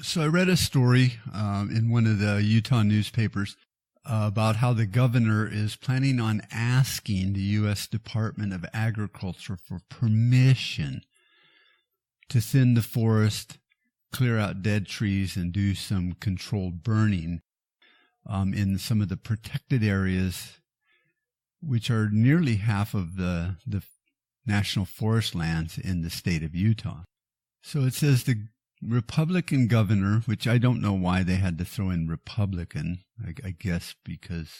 So I read a story in one of the Utah newspapers about how the governor is planning on asking the U.S. Department of Agriculture for permission to thin the forest, clear out dead trees, and do some controlled burning in some of the protected areas, which are nearly half of the national forest lands in the state of Utah. So it says the Republican governor, which I don't know why they had to throw in Republican, I guess because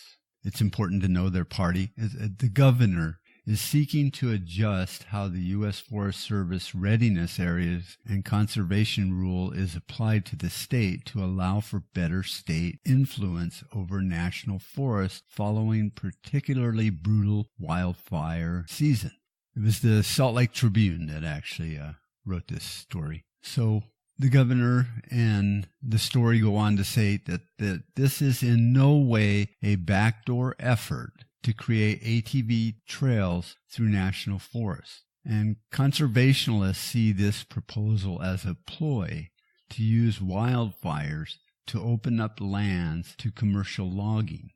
it's important to know their party. The governor is seeking to adjust how the U.S. Forest Service readiness areas and conservation rule is applied to the state to allow for better state influence over national forests following particularly brutal wildfire season. It was the Salt Lake Tribune that actually wrote this story. So the governor and the story go on to say that this is in no way a backdoor effort to create ATV trails through national forests. And conservationists see this proposal as a ploy to use wildfires to open up lands to commercial logging.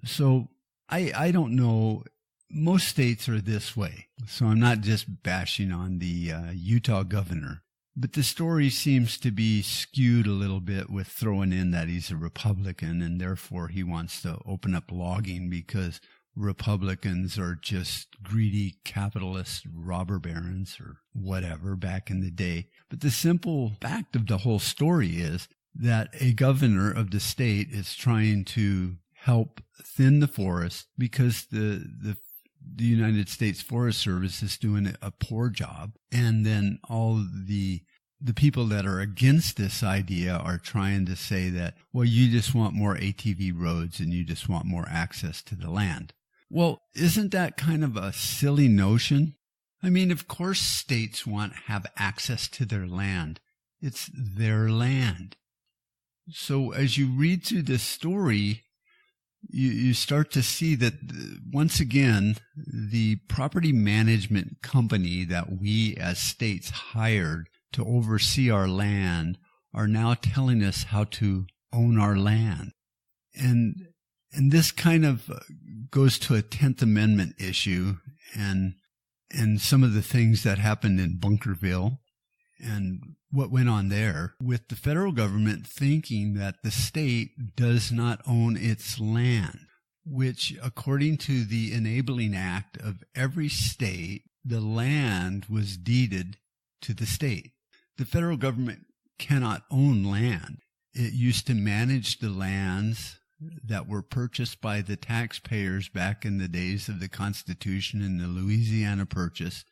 So I don't know. Most states are this way. So I'm not just bashing on the Utah governor. But the story seems to be skewed a little bit with throwing in that he's a Republican and therefore he wants to open up logging because Republicans are just greedy capitalist robber barons or whatever back in the day. But the simple fact of the whole story is that a governor of the state is trying to help thin the forest because the United States Forest Service is doing a poor job. And then all the people that are against this idea are trying to say that, well, you just want more ATV roads and you just want more access to the land. Well, isn't that kind of a silly notion? I mean, of course states want to have access to their land. It's their land. So as you read through this story, you start to see that, once again, the property management company that we as states hired to oversee our land are now telling us how to own our land. And this kind of goes to a 10th Amendment issue and some of the things that happened in Bunkerville and what went on there, with the federal government thinking that the state does not own its land, which, according to the Enabling Act of every state, the land was deeded to the state. The federal government cannot own land. It used to manage the lands that were purchased by the taxpayers back in the days of the Constitution and the Louisiana Purchase,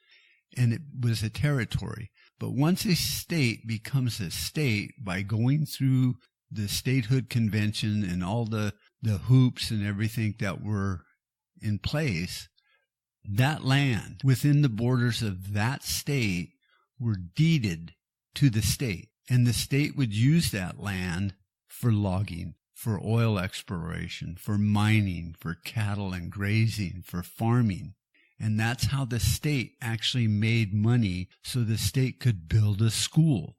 and it was a territory. But once a state becomes a state by going through the statehood convention and all the hoops and everything that were in place, that land within the borders of that state were deeded to the state. And the state would use that land for logging, for oil exploration, for mining, for cattle and grazing, for farming. And that's how the state actually made money, so the state could build a school,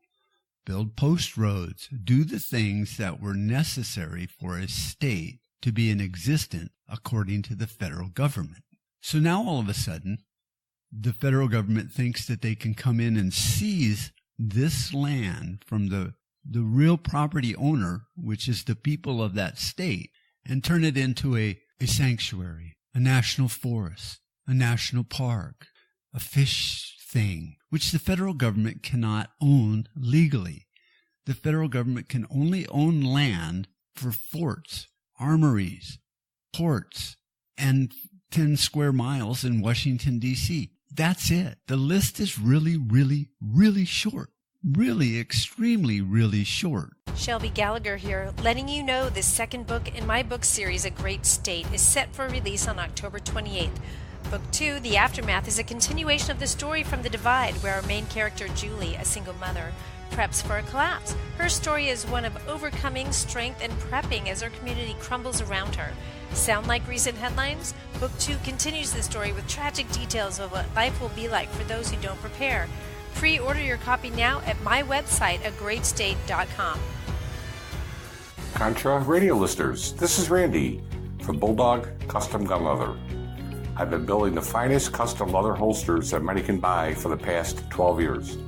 build post roads, do the things that were necessary for a state to be in existence according to the federal government. So now all of a sudden, the federal government thinks that they can come in and seize this land from the real property owner, which is the people of that state, and turn it into a sanctuary, a national forest, a national park, a fish thing, which the federal government cannot own legally. The federal government can only own land for forts, armories, ports, and 10 square miles in Washington, D.C. That's it. The list is really, really, really short. Really, extremely, really short. Shelby Gallagher here, letting you know this second book in my book series, A Great State, is set for release on October 28th. Book 2, The Aftermath, is a continuation of the story from The Divide, where our main character, Julie, a single mother, preps for a collapse. Her story is one of overcoming, strength, and prepping as her community crumbles around her. Sound like recent headlines? Book 2 continues the story with tragic details of what life will be like for those who don't prepare. Pre-order your copy now at my website, agreatstate.com. Contra Radio listeners, this is Randy from Bulldog Custom Gun Leather. I've been building the finest custom leather holsters that money can buy for the past 12 years.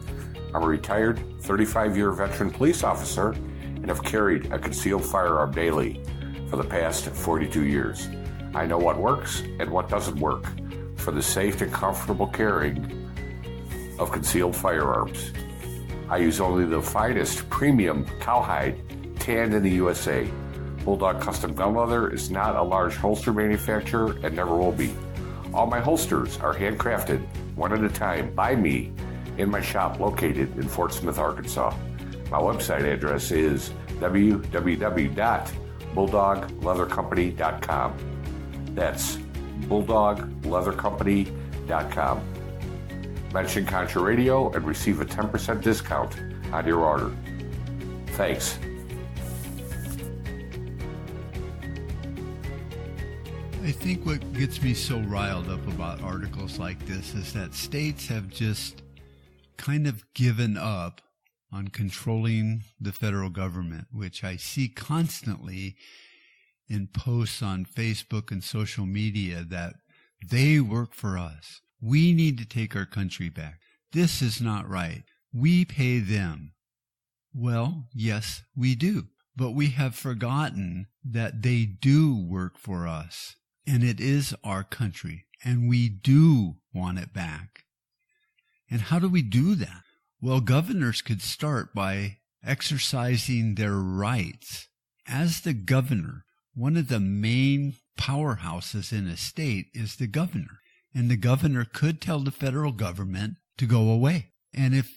I'm a retired 35-year veteran police officer and have carried a concealed firearm daily for the past 42 years. I know what works and what doesn't work for the safe and comfortable carrying of concealed firearms. I use only the finest premium cowhide tanned in the USA. Bulldog Custom Gun Leather is not a large holster manufacturer and never will be. All my holsters are handcrafted, one at a time, by me in my shop located in Fort Smith, Arkansas. My website address is www.bulldogleathercompany.com. That's bulldogleathercompany.com. Mention Contra Radio and receive a 10% discount on your order. Thanks. I think what gets me so riled up about articles like this is that states have just kind of given up on controlling the federal government, which I see constantly in posts on Facebook and social media that they work for us. We need to take our country back. This is not right. We pay them. Well, yes, we do. But we have forgotten that they do work for us. And it is our country. And we do want it back. And how do we do that? Well, governors could start by exercising their rights. As the governor, one of the main powerhouses in a state is the governor. And the governor could tell the federal government to go away. And if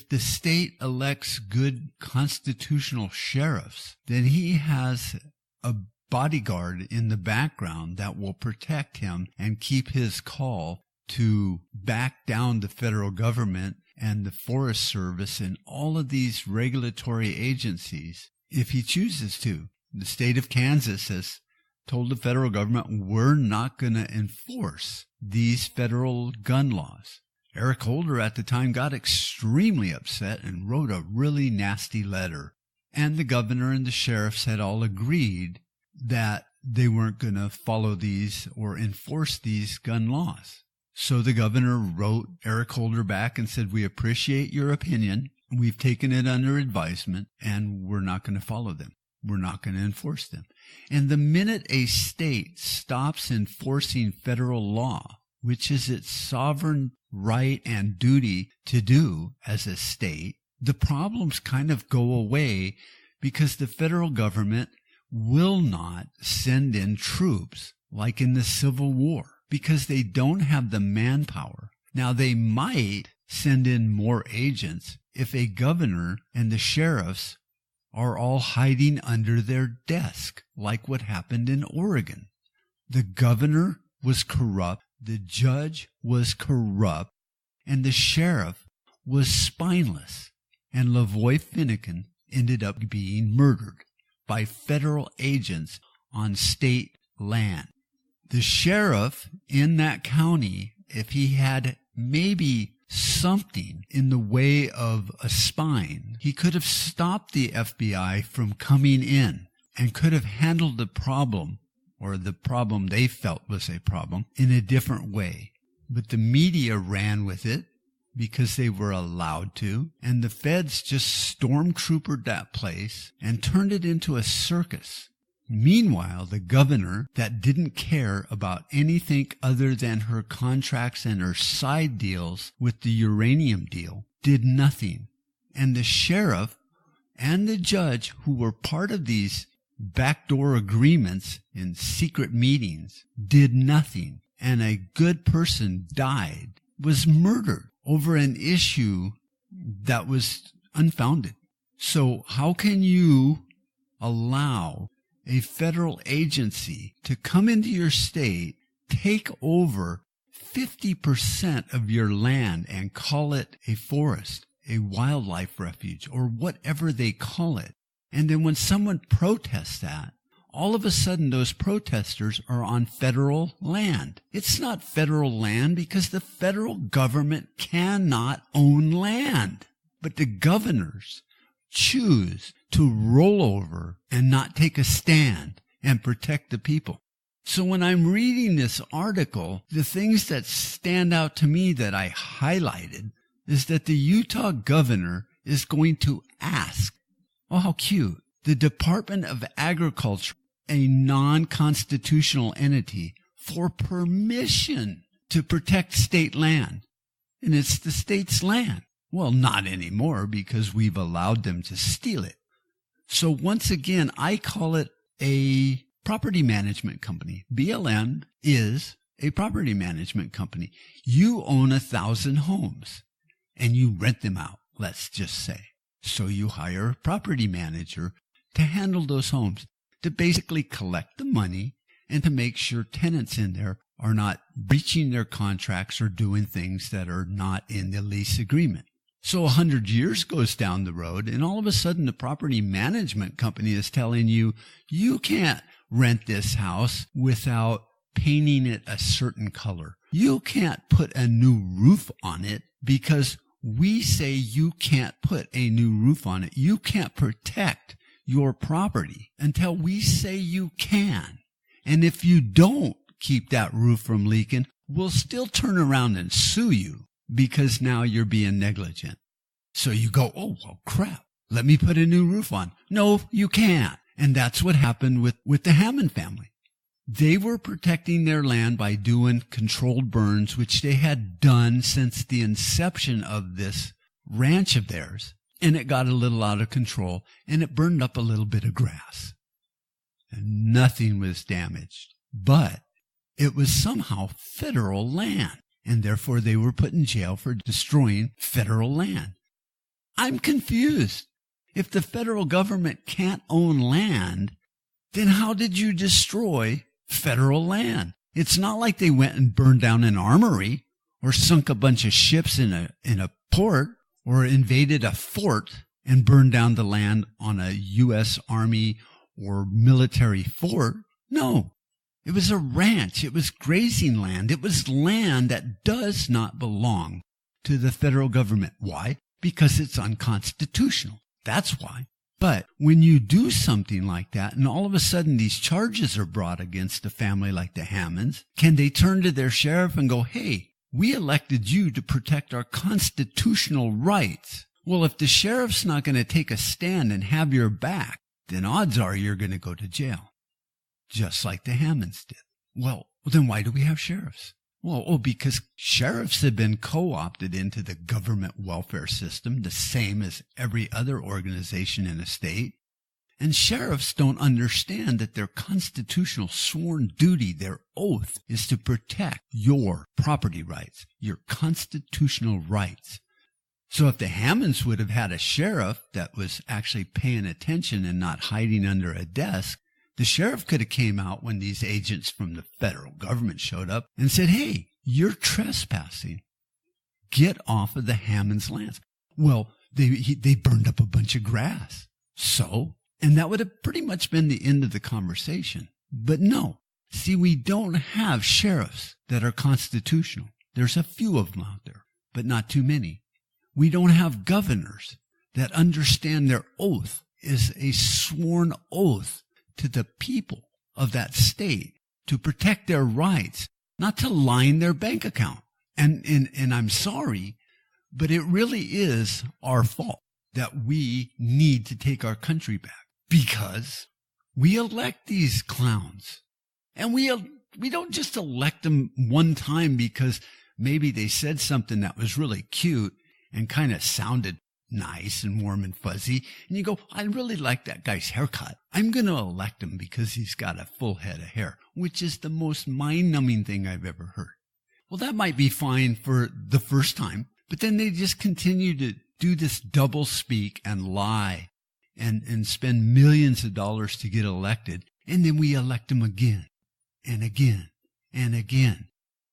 the state elects good constitutional sheriffs, then he has a bodyguard in the background that will protect him and keep his call to back down the federal government and the Forest Service and all of these regulatory agencies if he chooses to. The state of Kansas has told the federal government, we're not going to enforce these federal gun laws. Eric Holder at the time got extremely upset and wrote a really nasty letter. And the governor and the sheriffs had all agreed that they weren't going to follow these or enforce these gun laws. So the governor wrote Eric Holder back and said, we appreciate your opinion. We've taken it under advisement and we're not going to follow them. We're not going to enforce them. And the minute a state stops enforcing federal law, which is its sovereign right and duty to do as a state, the problems kind of go away because the federal government will not send in troops like in the Civil War because they don't have the manpower. Now, they might send in more agents if a governor and the sheriffs are all hiding under their desk, like what happened in Oregon. The governor was corrupt, the judge was corrupt, and the sheriff was spineless. And Lavoy Finnegan ended up being murdered by federal agents on state land. The sheriff in that county, if he had maybe something in the way of a spine, he could have stopped the FBI from coming in and could have handled the problem, or the problem they felt was a problem, in a different way. But the media ran with it because they were allowed to, and the feds just stormtroopered that place and turned it into a circus. Meanwhile, the governor, that didn't care about anything other than her contracts and her side deals with the uranium deal, did nothing. And the sheriff and the judge, who were part of these backdoor agreements in secret meetings, did nothing. And a good person died, was murdered over an issue that was unfounded. So how can you allow a federal agency to come into your state, take over 50% of your land and call it a forest, a wildlife refuge, or whatever they call it? And then when someone protests that, all of a sudden those protesters are on federal land. It's not federal land because the federal government cannot own land. But the governors choose to roll over and not take a stand and protect the people. So when I'm reading this article, the things that stand out to me that I highlighted is that the Utah governor is going to ask, oh, how cute, the Department of Agriculture, a non-constitutional entity, for permission to protect state land. And it's the state's land. Well, not anymore because we've allowed them to steal it. So once again, I call it a property management company. BLM is a property management company. You own 1,000 homes and you rent them out, let's just say. So you hire a property manager to handle those homes, to basically collect the money and to make sure tenants in there are not breaching their contracts or doing things that are not in the lease agreement. So 100 years goes down the road and all of a sudden the property management company is telling you, you can't rent this house without painting it a certain color. You can't put a new roof on it because we say you can't put a new roof on it. You can't protect your property until we say you can. And if you don't keep that roof from leaking, we'll still turn around and sue you because now you're being negligent. So you go, oh, well, crap, let me put a new roof on. No, you can't. And that's what happened with the Hammond family. They were protecting their land by doing controlled burns, which they had done since the inception of this ranch of theirs. And it got a little out of control and it burned up a little bit of grass. And nothing was damaged. But it was somehow federal land. And therefore they were put in jail for destroying federal land. I'm confused. If the federal government can't own land, then how did you destroy federal land? It's not like they went and burned down an armory or sunk a bunch of ships in a port or invaded a fort and burned down the land on a U.S. Army or military fort. No, it was a ranch. It was grazing land. It was land that does not belong to the federal government. Why? Because it's unconstitutional. That's why. But when you do something like that and all of a sudden these charges are brought against a family like the Hammonds, can they turn to their sheriff and go, hey, we elected you to protect our constitutional rights? Well, if the sheriff's not going to take a stand and have your back, then odds are you're going to go to jail, just like the Hammonds did. Well, then why do we have sheriffs? Well, because sheriffs have been co-opted into the government welfare system, the same as every other organization in a state. And sheriffs don't understand that their constitutional sworn duty, their oath, is to protect your property rights, your constitutional rights. So if the Hammonds would have had a sheriff that was actually paying attention and not hiding under a desk, the sheriff could have came out when these agents from the federal government showed up and said, hey, you're trespassing. Get off of the Hammonds' lands. Well, they burned up a bunch of grass. So, and that would have pretty much been the end of the conversation. But no. See, we don't have sheriffs that are constitutional. There's a few of them out there, but not too many. We don't have governors that understand their oath is a sworn oath to the people of that state to protect their rights, not to line their bank account. And I'm sorry, but it really is our fault that we need to take our country back because we elect these clowns. And we don't just elect them one time because maybe they said something that was really cute and kind of sounded nice and warm and fuzzy. And you go, I really like that guy's haircut. I'm going to elect him because he's got a full head of hair, which is the most mind-numbing thing I've ever heard. Well, that might be fine for the first time, but then they just continue to do this double speak and lie and spend millions of dollars to get elected. And then we elect them again and again and again.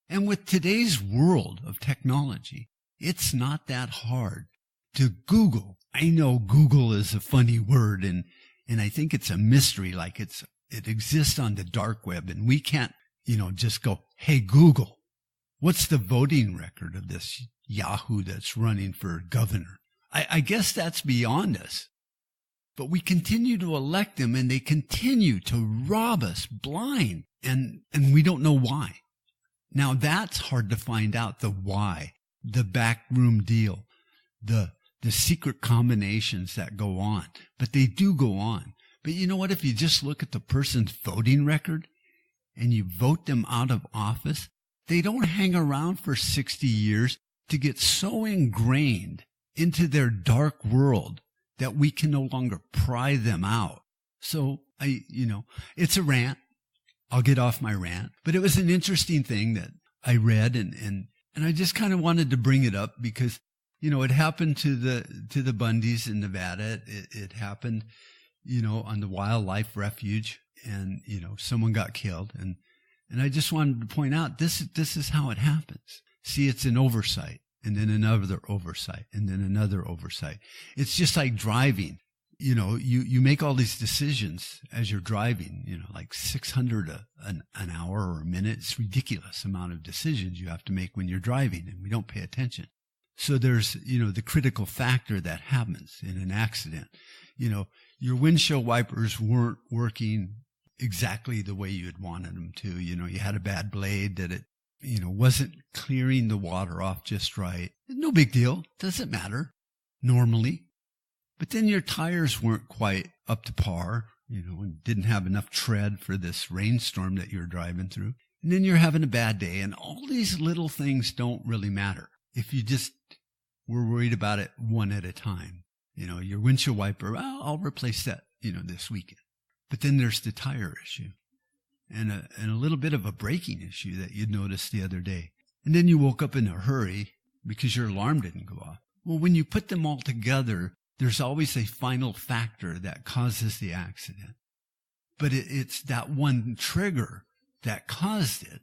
And with today's world of technology, it's not that hard to Google. I know Google is a funny word and I think it's a mystery, like it's It exists on the dark web, and we can't, just go, hey, Google, what's the voting record of this Yahoo that's running for governor? I guess that's beyond us. But we continue to elect them, and they continue to rob us blind, and we don't know why. Now, that's hard to find out, the why, the backroom deal, the secret combinations that go on. But they do go on. But you know what? If you just look at the person's voting record and you vote them out of office, they don't hang around for 60 years to get so ingrained into their dark world that we can no longer pry them out. So it's a rant. I'll get off my rant. But it was an interesting thing that I read, and I just kind of wanted to bring it up because, it happened to the Bundys in Nevada. It happened, on the wildlife refuge, and, someone got killed. And I just wanted to point out, this is how it happens. See, it's an oversight, and then another oversight, and then another oversight. It's just like driving. You make all these decisions as you're driving, like 600 an hour or a minute. It's a ridiculous amount of decisions you have to make when you're driving, and we don't pay attention. So there's, the critical factor that happens in an accident. Your windshield wipers weren't working exactly the way you had wanted them to. You had a bad blade that it, wasn't clearing the water off just right. No big deal. Doesn't matter normally. But then your tires weren't quite up to par, and didn't have enough tread for this rainstorm that you're driving through. And then you're having a bad day, and all these little things don't really matter if you just were worried about it one at a time. Your windshield wiper, well, I'll replace that, this weekend. But then there's the tire issue and a little bit of a braking issue that you'd noticed the other day. And then you woke up in a hurry because your alarm didn't go off. Well, when you put them all together, there's always a final factor that causes the accident. But it's that one trigger that caused it.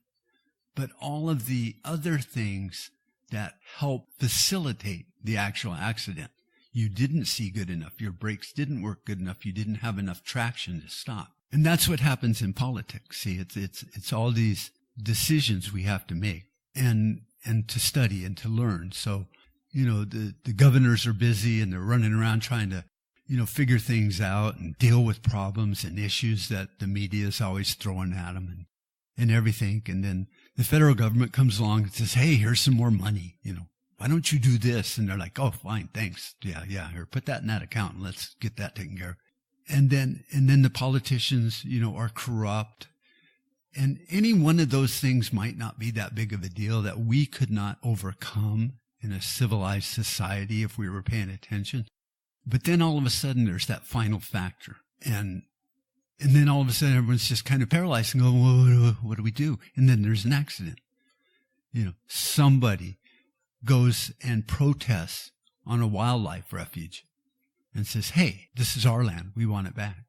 But all of the other things that help facilitate the actual accident. You didn't see good enough. Your brakes didn't work good enough. You didn't have enough traction to stop. And that's what happens in politics. See, it's all these decisions we have to make and to study and to learn. So, the governors are busy and they're running around trying to, figure things out and deal with problems and issues that the media is always throwing at them and everything. And then the federal government comes along and says, hey, here's some more money, why don't you do this? And they're like, oh, fine, thanks. Yeah, here, put that in that account and let's get that taken care of. And then the politicians, are corrupt. And any one of those things might not be that big of a deal that we could not overcome in a civilized society if we were paying attention. But then all of a sudden there's that final factor. And then all of a sudden everyone's just kind of paralyzed and going, well, what do we do? And then there's an accident. Somebody goes and protests on a wildlife refuge and says, hey, this is our land. We want it back.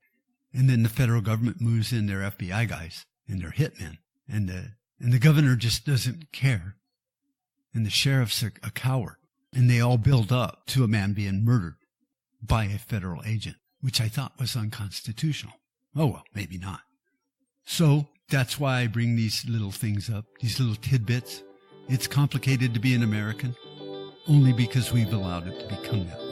And then the federal government moves in their FBI guys and their hitmen. And the governor just doesn't care. And the sheriff's a coward. And they all build up to a man being murdered by a federal agent, which I thought was unconstitutional. Oh, well, maybe not. So that's why I bring these little things up, these little tidbits. It's complicated to be an American only because we've allowed it to become that way.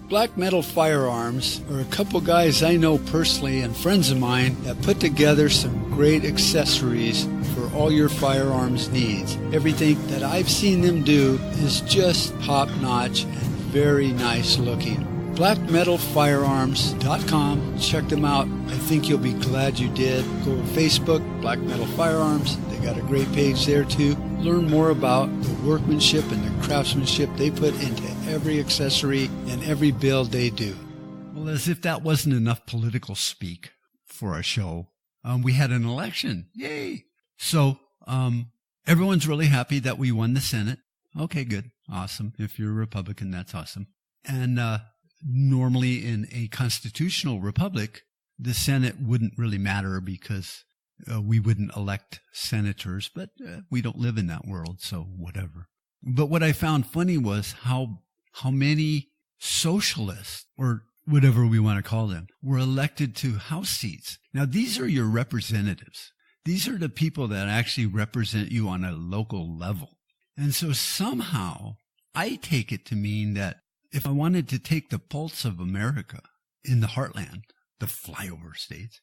Black Metal Firearms are a couple guys I know personally and friends of mine that put together some great accessories for all your firearms needs. Everything that I've seen them do is just top-notch and very nice looking. BlackMetalFirearms.com. Check them out. I think you'll be glad you did. Go to Facebook, Black Metal Firearms. They got a great page there too. Learn more about the workmanship and the craftsmanship they put into every accessory and every build they do. Well, as if that wasn't enough political speak for a show, we had an election. Yay! So everyone's really happy that we won the Senate. Okay, good. Awesome. If you're a Republican, that's awesome. And normally in a constitutional republic, the Senate wouldn't really matter because we wouldn't elect senators, but we don't live in that world, so whatever. But what I found funny was how many socialists, or whatever we want to call them, were elected to House seats. Now, these are your representatives. These are the people that actually represent you on a local level. And so somehow I take it to mean that if I wanted to take the pulse of America in the heartland, the flyover states,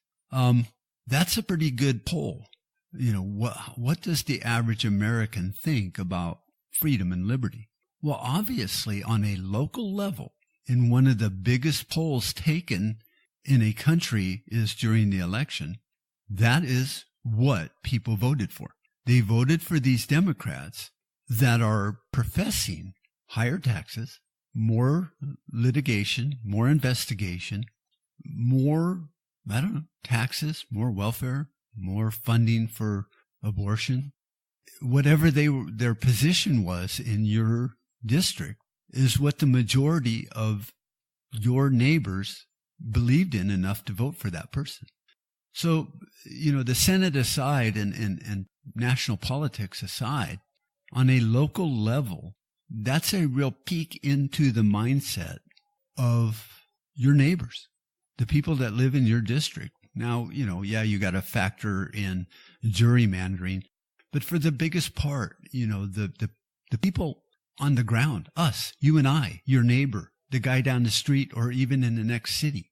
that's a pretty good poll. You know, what does the average American think about freedom and liberty? Well, obviously on a local level, in one of the biggest polls taken in a country is during the election, that is what people voted for. They voted for these Democrats that are professing higher taxes, more litigation, more investigation, more, taxes, more welfare, more funding for abortion. Whatever their position was in your district is what the majority of your neighbors believed in enough to vote for that person. So, you know, the Senate aside and national politics aside, on a local level, that's a real peek into the mindset of your neighbors, the people that live in your district. Now, you know, yeah, you got to factor in gerrymandering, but for the biggest part, you know, the people on the ground, us, you and I, your neighbor, the guy down the street, or even in the next city,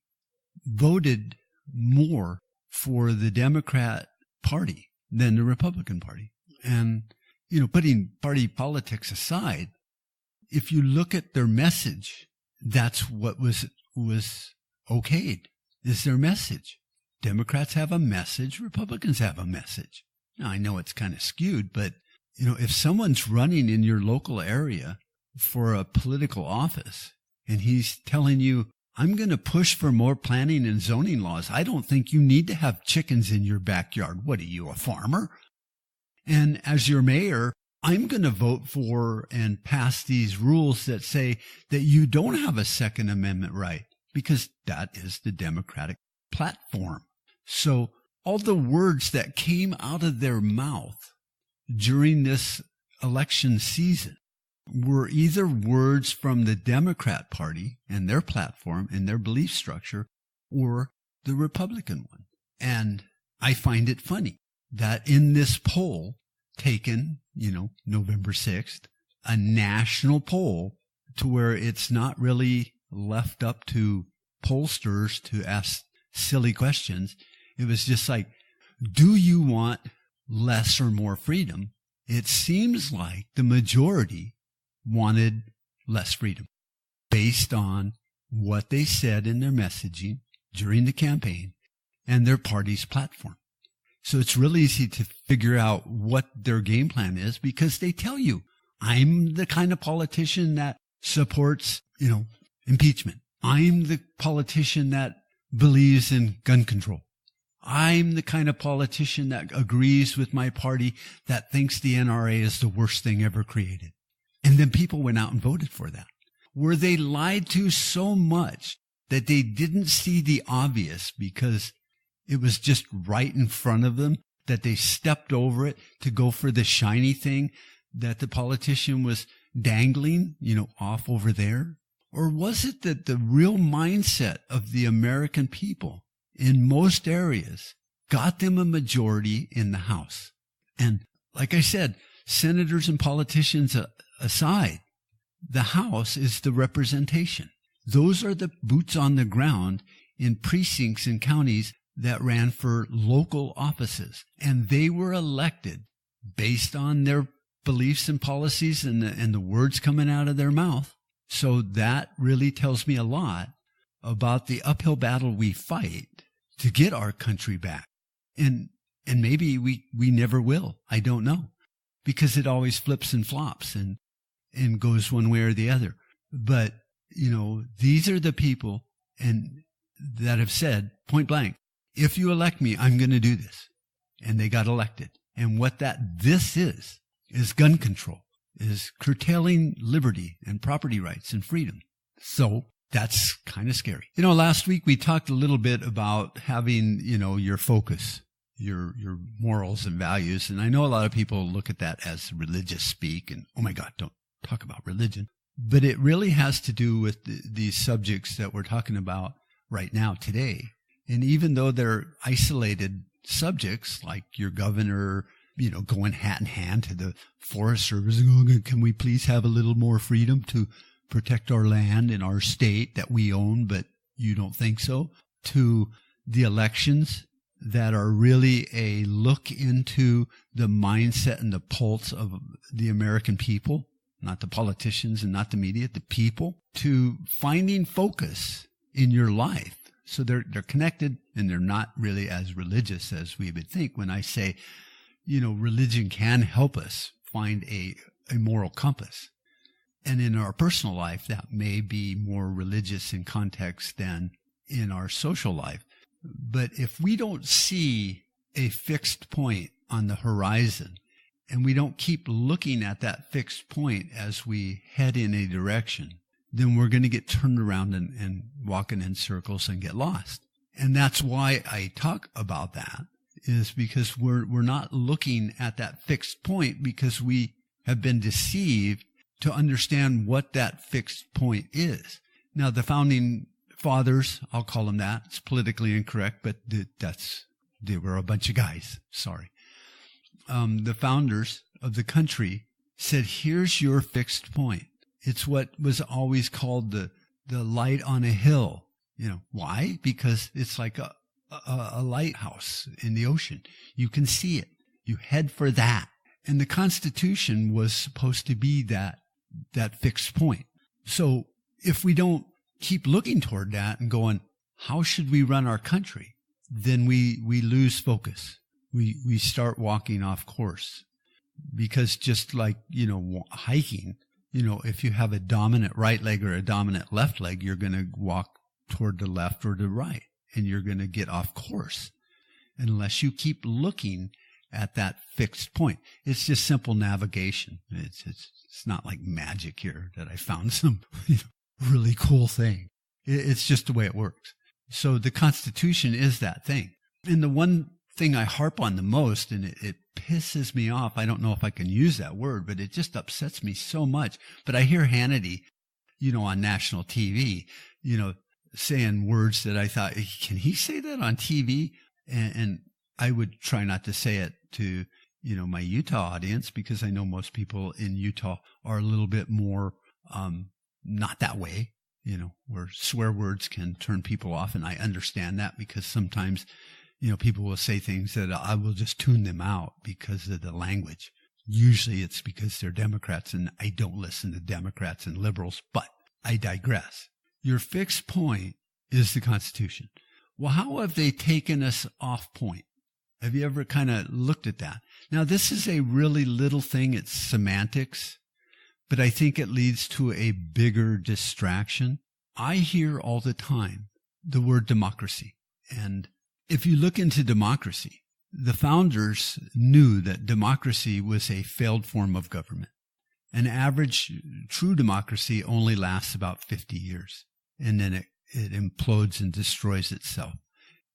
voted more for the Democrat Party than the Republican Party. And, you know, putting party politics aside, if you look at their message, that's what was okayed, is their message. Democrats have a message, Republicans have a message. Now, I know it's kind of skewed, but, you know, if someone's running in your local area for a political office and he's telling you, I'm going to push for more planning and zoning laws. I don't think you need to have chickens in your backyard. What are you, a farmer? And as your mayor, I'm going to vote for and pass these rules that say that you don't have a Second Amendment right, because that is the Democratic platform. So all the words that came out of their mouth during this election season were either words from the Democrat Party and their platform and their belief structure, or the Republican one. And I find it funny that in this poll taken, you know, November 6th, a national poll to where it's not really left up to pollsters to ask silly questions. It was just like, do you want less or more freedom? It seems like the majority wanted less freedom based on what they said in their messaging during the campaign and their party's platform. So it's really easy to figure out what their game plan is because they tell you, I'm the kind of politician that supports, you know, impeachment. I'm the politician that believes in gun control. I'm the kind of politician that agrees with my party that thinks the NRA is the worst thing ever created. And then people went out and voted for that. Were they lied to so much that they didn't see the obvious because it was just right in front of them, that they stepped over it to go for the shiny thing that the politician was dangling, you know, off over there? Or was it that the real mindset of the American people in most areas got them a majority in the House? And like I said, senators and politicians aside, the House is the representation. Those are the boots on the ground in precincts and counties that ran for local offices. And they were elected based on their beliefs and policies and the words coming out of their mouth. So that really tells me a lot about the uphill battle we fight to get our country back. And maybe we never will. I don't know, because it always flips and flops and goes one way or the other. But, you know, these are the people and that have said point blank, if you elect me, I'm going to do this. And they got elected. And what this is gun control, is curtailing liberty and property rights and freedom. So that's kind of scary. You know, last week we talked a little bit about having, you know, your focus, your morals and values. And I know a lot of people look at that as religious speak and, oh my God, don't talk about religion. But it really has to do with these subjects that we're talking about right now today. And even though they're isolated subjects, like your governor, going hat in hand to the Forest Service, can we please have a little more freedom to protect our land in our state that we own, but you don't think so, to the elections that are really a look into the mindset and the pulse of the American people, not the politicians and not the media, the people, to finding focus in your life. So they're connected, and they're not really as religious as we would think. When I say, religion can help us find a moral compass. And in our personal life, that may be more religious in context than in our social life. But if we don't see a fixed point on the horizon, and we don't keep looking at that fixed point as we head in a direction, then we're going to get turned around and walking in circles and get lost. And that's why I talk about that, is because we're not looking at that fixed point, because we have been deceived to understand what that fixed point is. Now, the founding fathers, I'll call them that. It's politically incorrect, but they were a bunch of guys. Sorry. The founders of the country said, here's your fixed point. It's what was always called the light on a hill. Why? Because it's like a lighthouse in the ocean. You can see it. You head for that. And the Constitution was supposed to be that fixed point. So if we don't keep looking toward that and going, how should we run our country? Then we lose focus. We start walking off course. Because just like, hiking, if you have a dominant right leg or a dominant left leg, you're going to walk toward the left or the right, and you're going to get off course unless you keep looking at that fixed point. It's just simple navigation. It's not like magic here that I found some really cool thing. It's just the way it works. So the Constitution is that thing. And the one thing I harp on the most, and it pisses me off, I don't know if I can use that word, but it just upsets me so much. But I hear Hannity, on national TV, saying words that I thought, can he say that on TV? And I would try not to say it to, my Utah audience, because I know most people in Utah are a little bit more, not that way, where swear words can turn people off. And I understand that, because sometimes, people will say things that I will just tune them out because of the language. Usually it's because they're Democrats, and I don't listen to Democrats and liberals, but I digress. Your fixed point is the Constitution. Well, how have they taken us off point? Have you ever kind of looked at that? Now, this is a really little thing. It's semantics, but I think it leads to a bigger distraction. I hear all the time the word democracy. And if you look into democracy, the founders knew that democracy was a failed form of government. An average true democracy only lasts about 50 years, and then it implodes and destroys itself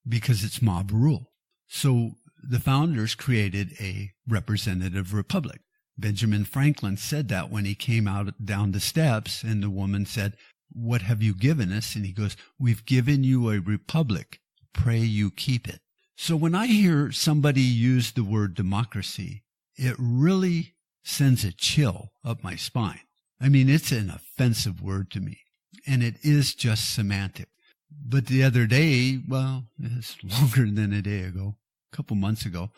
because it's mob rule. So the founders created a representative republic. Benjamin Franklin said that when he came out down the steps, and the woman said, "What have you given us?" And he goes, "We've given you a republic. Pray you keep it." So when I hear somebody use the word democracy, it really sends a chill up my spine. I mean, it's an offensive word to me, and it is just semantic. But the other day, well, it's longer than a day ago, a couple months ago,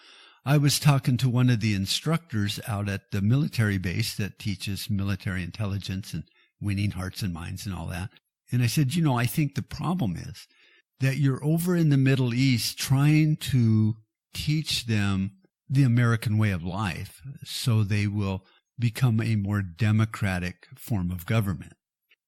I was talking to one of the instructors out at the military base that teaches military intelligence and winning hearts and minds and all that. And I said, I think the problem is that you're over in the Middle East trying to teach them the American way of life so they will become a more democratic form of government.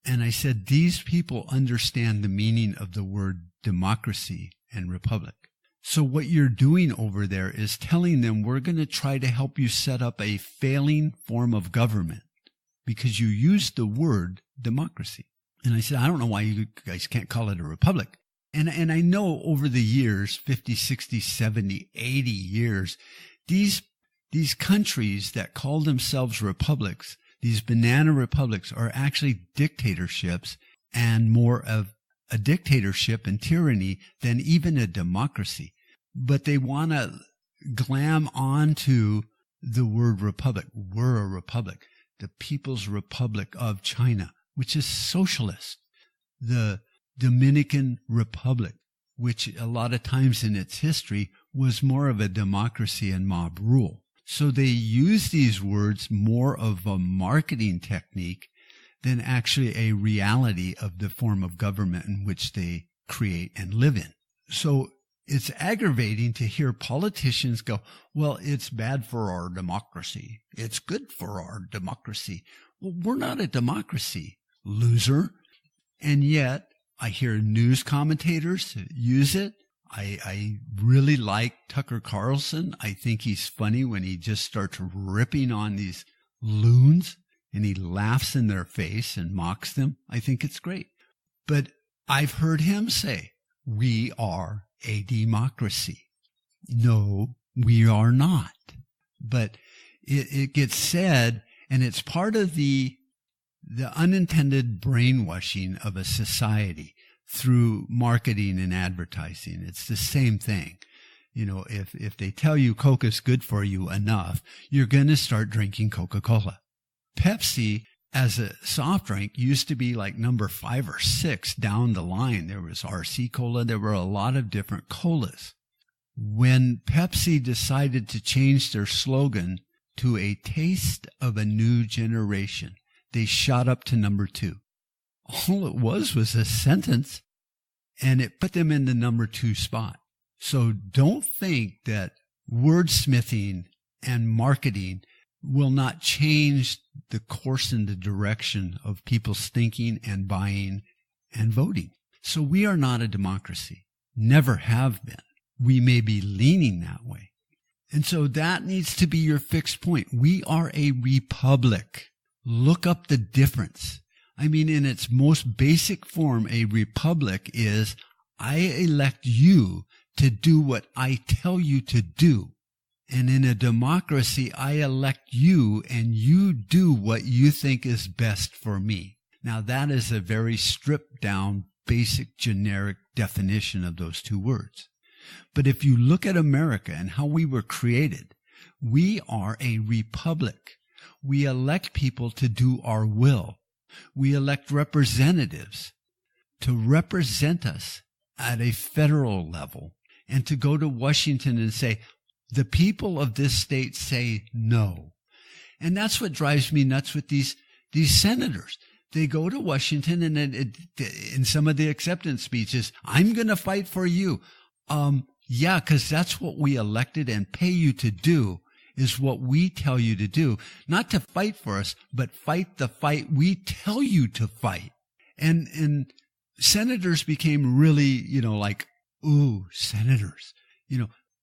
And I said, these people understand the meaning of the word democracy and republic. So what you're doing over there is telling them, we're going to try to help you set up a failing form of government because you used the word democracy. And I said, I don't know why you guys can't call it a republic. And I know over the years, 50, 60, 70, 80 years, these countries that call themselves republics, these banana republics, are actually dictatorships, and more of a dictatorship and tyranny than even a democracy. But they want to glam onto the word republic. We're a republic. The People's Republic of China, which is socialist. The Dominican Republic, which a lot of times in its history was more of a democracy and mob rule. So they use these words more of a marketing technique than actually a reality of the form of government in which they create and live in. So it's aggravating to hear politicians go, well, it's bad for our democracy. It's good for our democracy. Well, we're not a democracy, loser. And yet I hear news commentators use it. I really like Tucker Carlson. I think he's funny when he just starts ripping on these loons and he laughs in their face and mocks them. I think it's great. But I've heard him say, we are a democracy. No, we are not. But it gets said, and it's part of the unintended brainwashing of a society through marketing and advertising. It's the same thing. You know, if they tell you Coke is good for you enough, you're going to start drinking Coca-Cola. Pepsi, as a soft drink, used to be like number 5 or 6 down the line. There was RC Cola. There were a lot of different colas. When Pepsi decided to change their slogan to a taste of a new generation, they shot up to number 2. All it was a sentence, and it put them in the number 2 spot. So don't think that wordsmithing and marketing will not change the course and the direction of people's thinking and buying and voting. So we are not a democracy. Never have been. We may be leaning that way. And so that needs to be your fixed point. We are a republic. Look up the difference. I mean, in its most basic form, a republic is I elect you to do what I tell you to do. And in a democracy, I elect you and you do what you think is best for me. Now, that is a very stripped down, basic, generic definition of those 2 words. But if you look at America and how we were created, we are a republic. We elect people to do our will. We elect representatives to represent us at a federal level and to go to Washington and say, the people of this state say no. And that's what drives me nuts with these senators. They go to Washington and in some of the acceptance speeches, I'm going to fight for you. Yeah, because that's what we elected and pay you to do, is what we tell you to do. Not to fight for us, but fight the fight we tell you to fight. And senators became really, like, ooh, senators.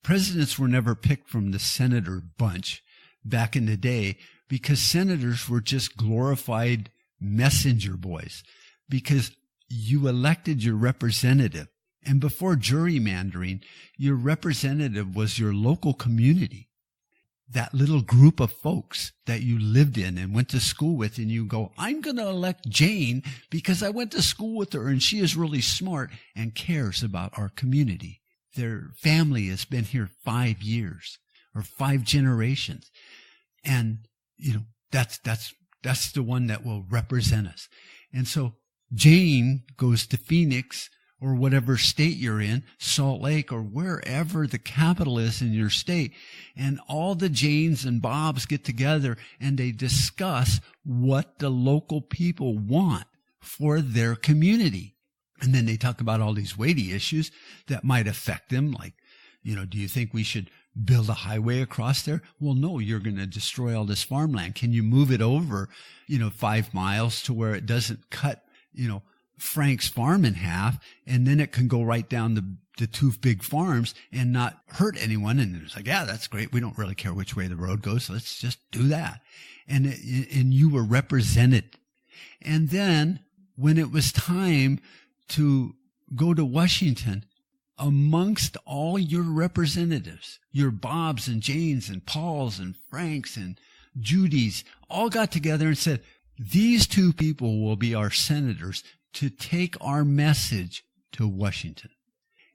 Presidents were never picked from the senator bunch back in the day because senators were just glorified messenger boys because you elected your representative. And before gerrymandering, your representative was your local community, that little group of folks that you lived in and went to school with, and you go, I'm going to elect Jane because I went to school with her and she is really smart and cares about our community. Their family has been here 5 years or 5 generations. And, that's the one that will represent us. And so Jane goes to Phoenix or whatever state you're in, Salt Lake or wherever the capital is in your state. And all the Janes and Bobs get together and they discuss what the local people want for their community. And then they talk about all these weighty issues that might affect them. Like, do you think we should build a highway across there? Well, no, you're going to destroy all this farmland. Can you move it over, 5 miles to where it doesn't cut, Frank's farm in half, and then it can go right down the 2 big farms and not hurt anyone? And it's like, yeah, that's great. We don't really care which way the road goes. So let's just do that. And you were represented. And then when it was time to go to Washington, amongst all your representatives, your Bobs and Janes and Pauls and Franks and Judys, all got together and said, these two people will be our senators to take our message to Washington.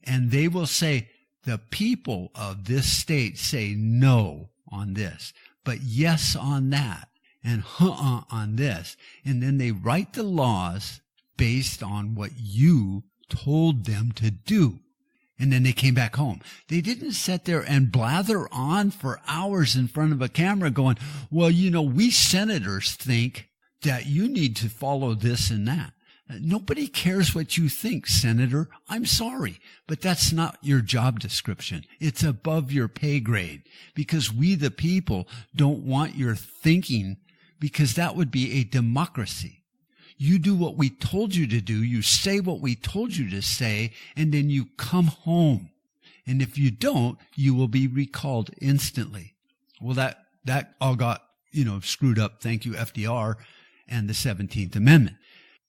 And they will say, the people of this state say no on this, but yes on that, and on this. And then they write the laws based on what you told them to do. And then they came back home. They didn't sit there and blather on for hours in front of a camera going, well, we senators think that you need to follow this and that. Nobody cares what you think, Senator. I'm sorry, but that's not your job description. It's above your pay grade, because we, the people, don't want your thinking, because that would be a democracy. You do what we told you to do. You say what we told you to say, and then you come home. And if you don't, you will be recalled instantly. Well, that all got, screwed up. Thank you, FDR and the 17th Amendment.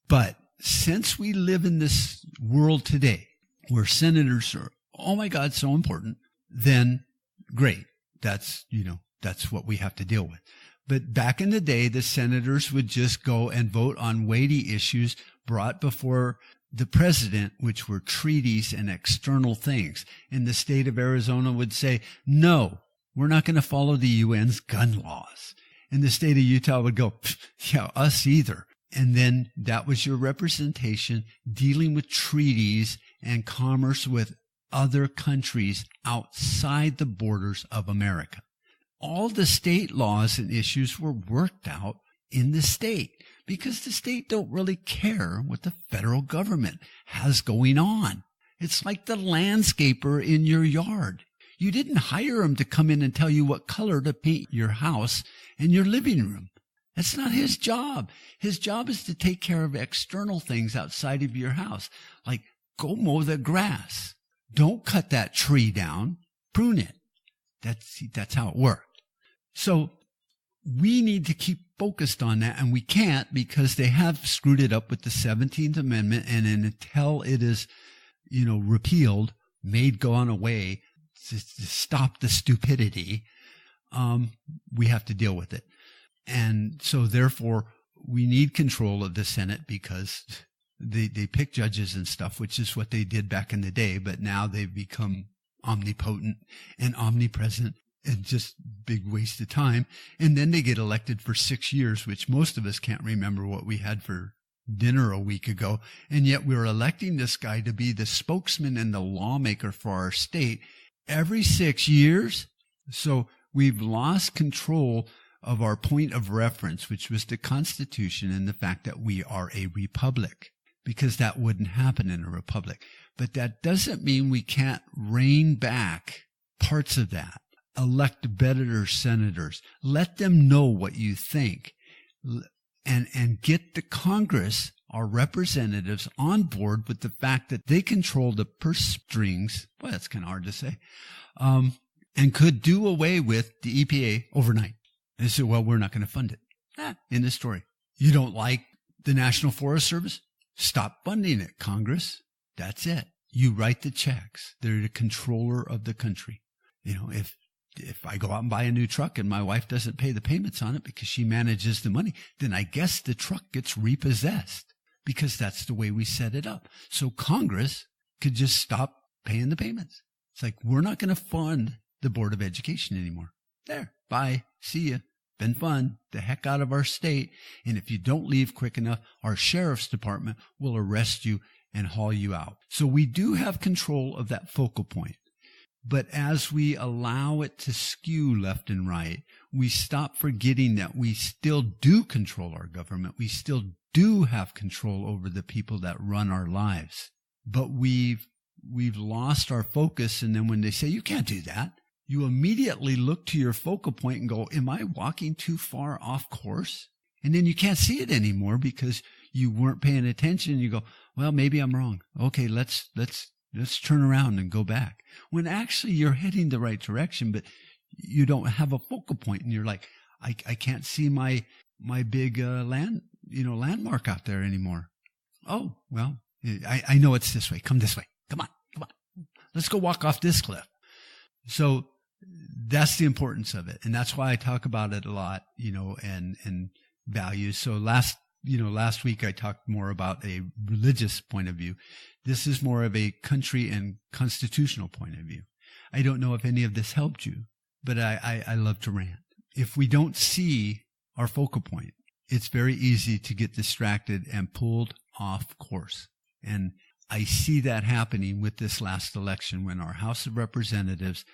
But since we live in this world today where senators are, oh my God, so important, then great. That's what we have to deal with. But back in the day, the senators would just go and vote on weighty issues brought before the president, which were treaties and external things. And the state of Arizona would say, no, we're not going to follow the UN's gun laws. And the state of Utah would go, yeah, us either. And then that was your representation dealing with treaties and commerce with other countries outside the borders of America. All the state laws and issues were worked out in the state, because the state don't really care what the federal government has going on. It's like the landscaper in your yard. You didn't hire him to come in and tell you what color to paint your house and your living room. That's not his job. His job is to take care of external things outside of your house, like go mow the grass. Don't cut that tree down. Prune it. That's how it worked. So we need to keep focused on that, and we can't, because they have screwed it up with the 17th Amendment, and until it is, repealed, gone away, to stop the stupidity, we have to deal with it. And so therefore we need control of the Senate, because they pick judges and stuff, which is what they did back in the day, but now they've become omnipotent and omnipresent and just big waste of time. And then they get elected for 6 years, which most of us can't remember what we had for dinner a week ago. And yet we're electing this guy to be the spokesman and the lawmaker for our state every 6 years. So we've lost control of our point of reference, which was the Constitution and the fact that we are a republic, because that wouldn't happen in a republic. But that doesn't mean we can't rein back parts of that. Elect better senators. Let them know what you think, and get the Congress, our representatives, on board with the fact that they control the purse strings. Well, that's kind of hard to say. And could do away with the EPA overnight. They said, well, we're not going to fund it. End of story. You don't like the National Forest Service? Stop funding it, Congress. That's it. You write the checks. They're the controller of the country. If I go out and buy a new truck and my wife doesn't pay the payments on it because she manages the money, then I guess the truck gets repossessed, because that's the way we set it up. So Congress could just stop paying the payments. It's like, we're not going to fund the Board of Education anymore. There. Bye. See ya. Been fun. The heck out of our state. And if you don't leave quick enough, our sheriff's department will arrest you and haul you out. So we do have control of that focal point. But as we allow it to skew left and right, we stop forgetting that we still do control our government. We still do have control over the people that run our lives. But we've lost our focus. And then when they say, you can't do that, you immediately look to your focal point and go, am I walking too far off course? And then you can't see it anymore because you weren't paying attention. You go, well, maybe I'm wrong. Okay, let's turn around and go back. When actually you're heading the right direction, but you don't have a focal point, and you're like, I can't see my big landmark out there anymore. Oh, well, I know it's this way. Come this way. Come on. Let's go walk off this cliff. So that's the importance of it. And that's why I talk about it a lot, and values. So last week I talked more about a religious point of view. This is more of a country and constitutional point of view. I don't know if any of this helped you, but I love to rant. If we don't see our focal point, it's very easy to get distracted and pulled off course. And I see that happening with this last election when our House of Representatives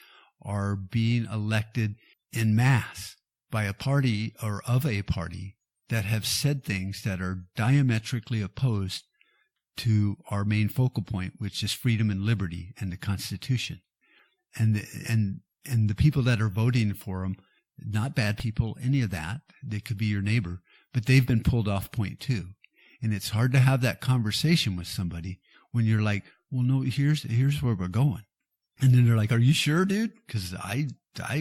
are being elected en masse by a party or of a party that have said things that are diametrically opposed to our main focal point, which is freedom and liberty and the Constitution. And the people that are voting for them, not bad people, any of that. They could be your neighbor, but they've been pulled off point too. And it's hard to have that conversation with somebody when you're like, well, no, here's where we're going. And then they're like, are you sure, dude? Because I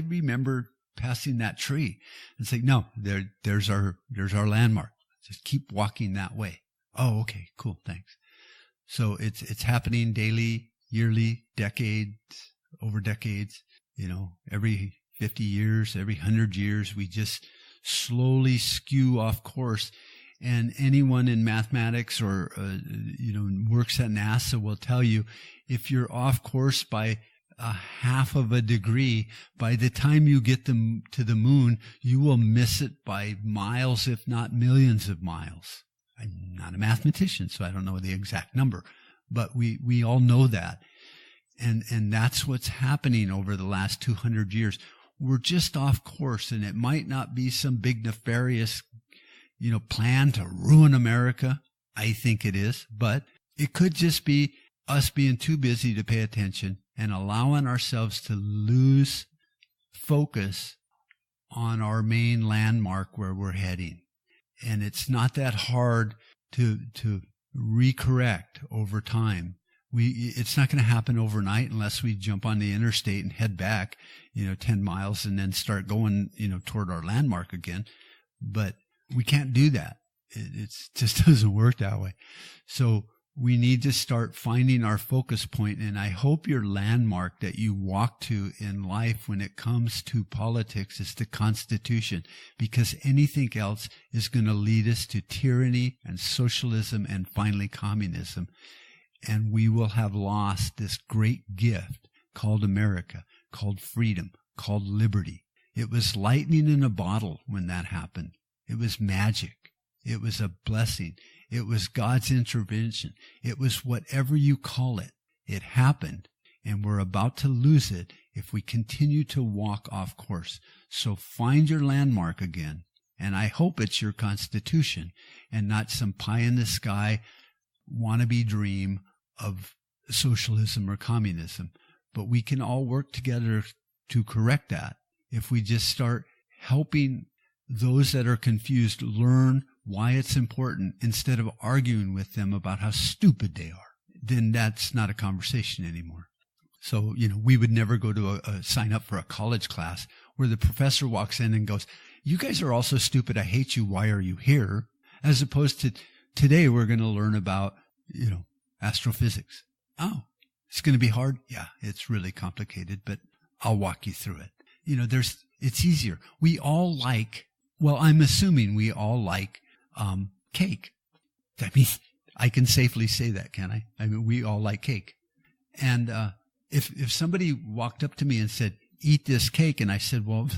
remember passing that tree. It's like, no, there's our landmark. Just keep walking that way. Oh, okay, cool, thanks. So it's happening daily, yearly, over decades. Every 50 years, every 100 years, we just slowly skew off course. And anyone in mathematics or, works at NASA will tell you, if you're off course by a half of a degree, by the time you get to the moon, you will miss it by miles, if not millions of miles. I'm not a mathematician, so I don't know the exact number, but we all know that. And that's what's happening over the last 200 years. We're just off course, and it might not be some big nefarious plan to ruin America. I think it is, but it could just be us being too busy to pay attention and allowing ourselves to lose focus on our main landmark where we're heading. And it's not that hard to recorrect over time. It's not going to happen overnight unless we jump on the interstate and head back, 10 miles and then start going, toward our landmark again. But we can't do that. It just doesn't work that way. So we need to start finding our focus point. And I hope your landmark that you walk to in life when it comes to politics is the Constitution, because anything else is going to lead us to tyranny and socialism and finally communism. And we will have lost this great gift called America, called freedom, called liberty. It was lightning in a bottle when that happened. It was magic. It was a blessing. It was God's intervention. It was whatever you call it. It happened, and we're about to lose it if we continue to walk off course. So find your landmark again, and I hope it's your Constitution and not some pie-in-the-sky wannabe dream of socialism or communism. But we can all work together to correct that if we just start helping those that are confused learn why it's important instead of arguing with them about how stupid they are. Then that's not a conversation anymore. So, we would never go to sign up for a college class where the professor walks in and goes, you guys are all so stupid, I hate you, why are you here? As opposed to today we're going to learn about, astrophysics. Oh, it's going to be hard? Yeah, it's really complicated, but I'll walk you through it. It's easier. I'm assuming we all like cake. I mean, I can safely say that, can I? I mean, we all like cake. And if somebody walked up to me and said, eat this cake, and I said, well,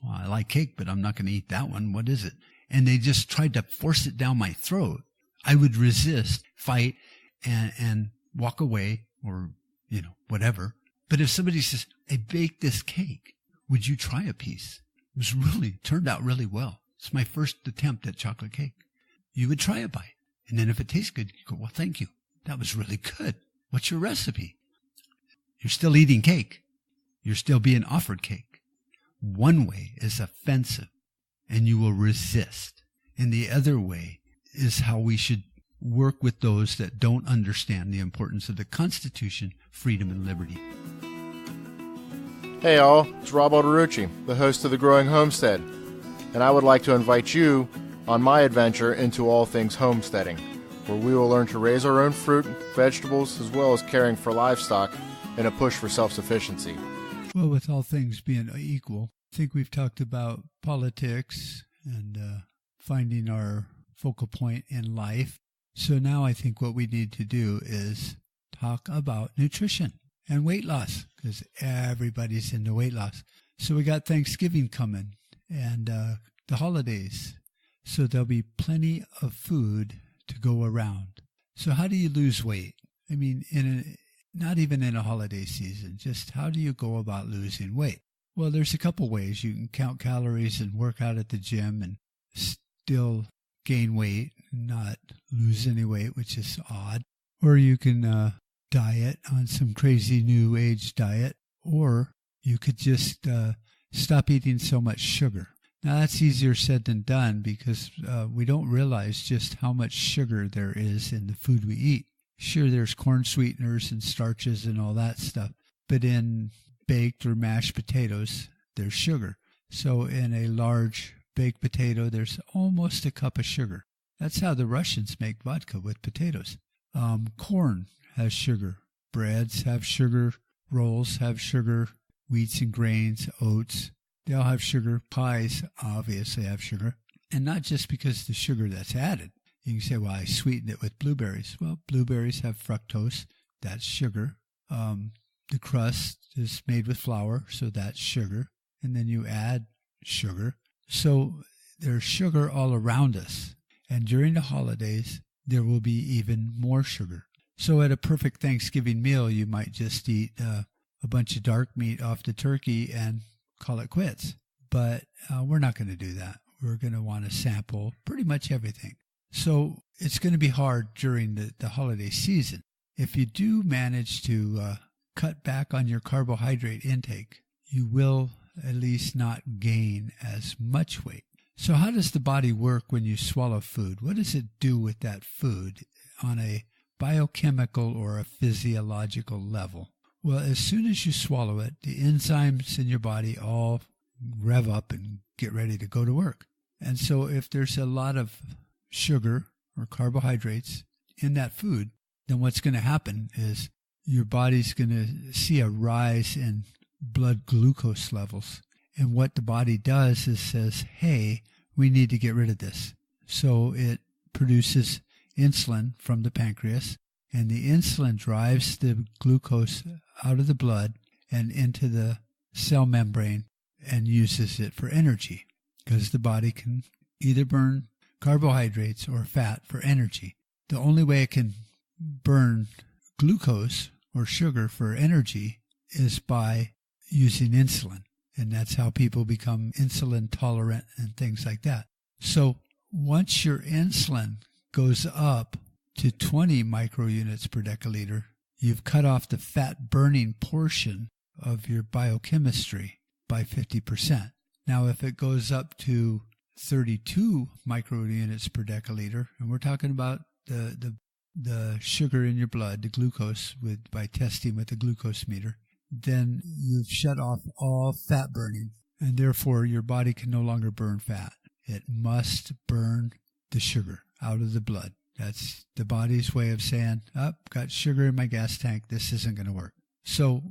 I like cake, but I'm not going to eat that one. What is it? And they just tried to force it down my throat, I would resist, fight, and walk away or, whatever. But if somebody says, I baked this cake, would you try a piece? It turned out really well. It's my first attempt at chocolate cake. You would try a bite. And then if it tastes good, you go, well, thank you. That was really good. What's your recipe? You're still eating cake. You're still being offered cake. One way is offensive, and you will resist. And the other way is how we should work with those that don't understand the importance of the Constitution, freedom, and liberty. Hey all, it's Rob Alderucci, the host of The Growing Homestead, and I would like to invite you on my adventure into all things homesteading. where we will learn to raise our own fruit, vegetables, as well as caring for livestock in a push for self-sufficiency. Well, with all things being equal, I think we've talked about politics and finding our focal point in life. So now I think what we need to do is talk about nutrition and weight loss, because everybody's into weight loss. So we got Thanksgiving coming and the holidays. So there'll be plenty of food to go around. So how do you lose weight? I mean, not even in a holiday season, just how do you go about losing weight? Well, there's a couple ways. You can count calories and work out at the gym and still gain weight and not lose any weight, which is odd. Or you can diet on some crazy new age diet, or you could just stop eating so much sugar. Now, that's easier said than done because we don't realize just how much sugar there is in the food we eat. Sure, there's corn sweeteners and starches and all that stuff, but in baked or mashed potatoes, there's sugar. So in a large baked potato, there's almost a cup of sugar. That's how the Russians make vodka, with potatoes. Corn has sugar. Breads have sugar. Rolls have sugar. Wheats and grains, oats, they all have sugar. Pies obviously have sugar. And not just because of the sugar that's added. You can say, well, I sweetened it with blueberries. Well, blueberries have fructose. That's sugar. The crust is made with flour, so that's sugar. And then you add sugar. So there's sugar all around us. And during the holidays, there will be even more sugar. So at a perfect Thanksgiving meal, you might just eat a bunch of dark meat off the turkey and call it quits. But we're not going to do that. We're going to want to sample pretty much everything. So it's going to be hard during the holiday season. If you do manage to cut back on your carbohydrate intake, you will at least not gain as much weight. So how does the body work when you swallow food? What does it do with that food on a biochemical or a physiological level? Well, as soon as you swallow it, the enzymes in your body all rev up and get ready to go to work. And so if there's a lot of sugar or carbohydrates in that food, then what's going to happen is your body's going to see a rise in blood glucose levels. And what the body does is says, hey, we need to get rid of this. So it produces insulin from the pancreas, and the insulin drives the glucose out of the blood and into the cell membrane and uses it for energy, because the body can either burn carbohydrates or fat for energy. The only way it can burn glucose or sugar for energy is by using insulin. And that's how people become insulin tolerant and things like that. So once your insulin goes up to 20 microunits per deciliter, you've cut off the fat burning portion of your biochemistry by 50%. Now, if it goes up to 32 microunits per deciliter, and we're talking about the sugar in your blood, the glucose, by testing with the glucose meter, then you've shut off all fat burning, and therefore your body can no longer burn fat. It must burn the sugar out of the blood. That's the body's way of saying, got sugar in my gas tank, this isn't going to work. So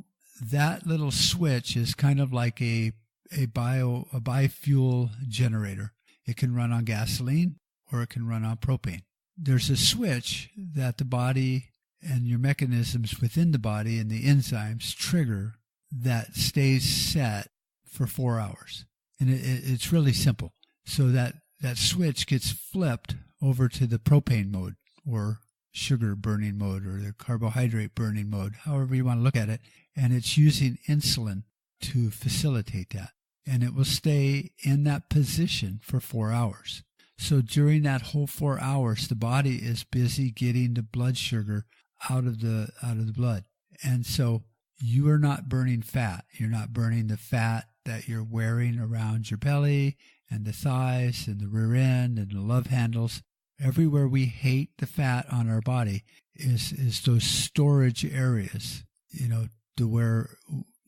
that little switch is kind of like a biofuel generator. It can run on gasoline or it can run on propane. There's a switch that the body and your mechanisms within the body and the enzymes trigger that stays set for 4 hours. And it's really simple. So that switch gets flipped over to the propane mode or sugar burning mode or the carbohydrate burning mode, however you want to look at it. And it's using insulin to facilitate that. And it will stay in that position for 4 hours. So during that whole 4 hours, the body is busy getting the blood sugar out of the blood. And so you are not burning fat. You're not burning the fat that you're wearing around your belly and the thighs and the rear end and the love handles. Everywhere we hate the fat on our body is those storage areas, to where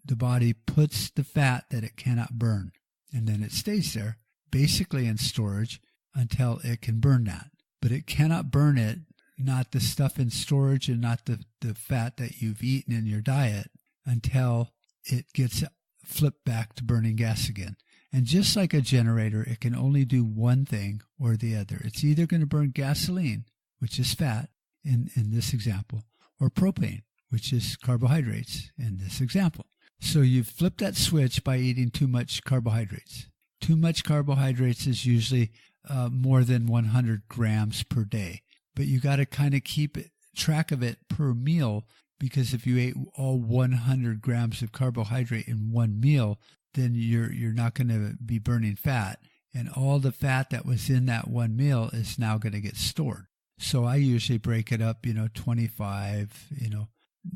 the body puts the fat that it cannot burn. And then it stays there, basically in storage, until it can burn that. But it cannot burn it not the stuff in storage and not the fat that you've eaten in your diet until it gets flipped back to burning gas again. And just like a generator, it can only do one thing or the other. It's either going to burn gasoline, which is fat in this example, or propane, which is carbohydrates in this example. So you flip that switch by eating too much carbohydrates. Too much carbohydrates is usually more than 100 grams per day. But you got to kind of keep track of it per meal, because if you ate all 100 grams of carbohydrate in one meal, then you're not going to be burning fat. And all the fat that was in that one meal is now going to get stored. So I usually break it up, 25,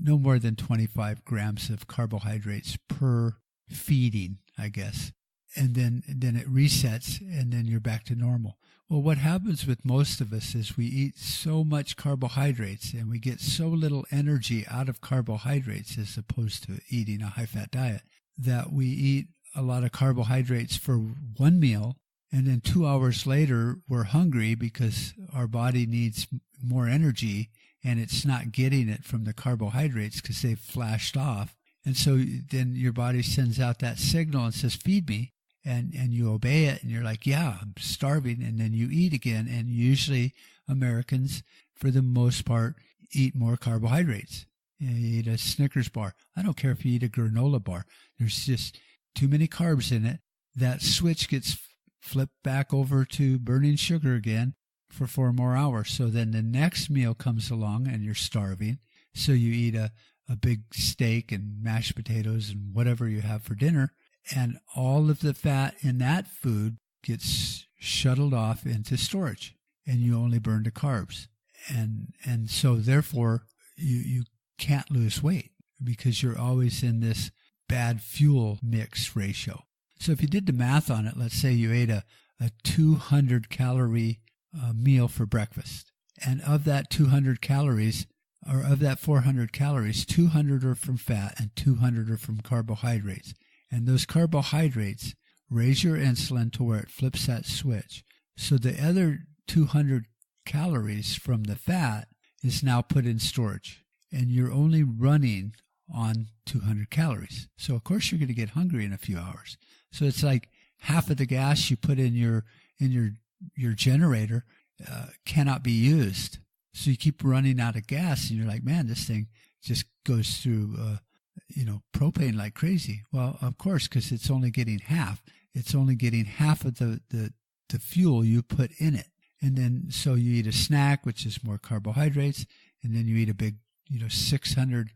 no more than 25 grams of carbohydrates per feeding, I guess. And then it resets, and then you're back to normal. Well, what happens with most of us is we eat so much carbohydrates and we get so little energy out of carbohydrates as opposed to eating a high-fat diet, that we eat a lot of carbohydrates for one meal, and then 2 hours later we're hungry because our body needs more energy and it's not getting it from the carbohydrates because they've flashed off. And so then your body sends out that signal and says, feed me. And you obey it, and you're like, yeah, I'm starving. And then you eat again. And usually Americans, for the most part, eat more carbohydrates. You eat a Snickers bar. I don't care if you eat a granola bar. There's just too many carbs in it. That switch gets flipped back over to burning sugar again for 4 more hours. So then the next meal comes along and you're starving. So you eat a big steak and mashed potatoes and whatever you have for dinner. And all of the fat in that food gets shuttled off into storage, and you only burn the carbs. And so therefore you can't lose weight because you're always in this bad fuel mix ratio. So if you did the math on it, let's say you ate a 200 calorie meal for breakfast, and of that 200 calories, or of that 400 calories, 200 are from fat and 200 are from carbohydrates. And those carbohydrates raise your insulin to where it flips that switch. So the other 200 calories from the fat is now put in storage. And you're only running on 200 calories. So of course you're going to get hungry in a few hours. So it's like half of the gas you put in your generator cannot be used. So you keep running out of gas, and you're like, man, this thing just goes through propane like crazy. Well, of course, because it's only getting half. It's only getting half of the fuel you put in it. And then so you eat a snack, which is more carbohydrates, and then you eat a big 600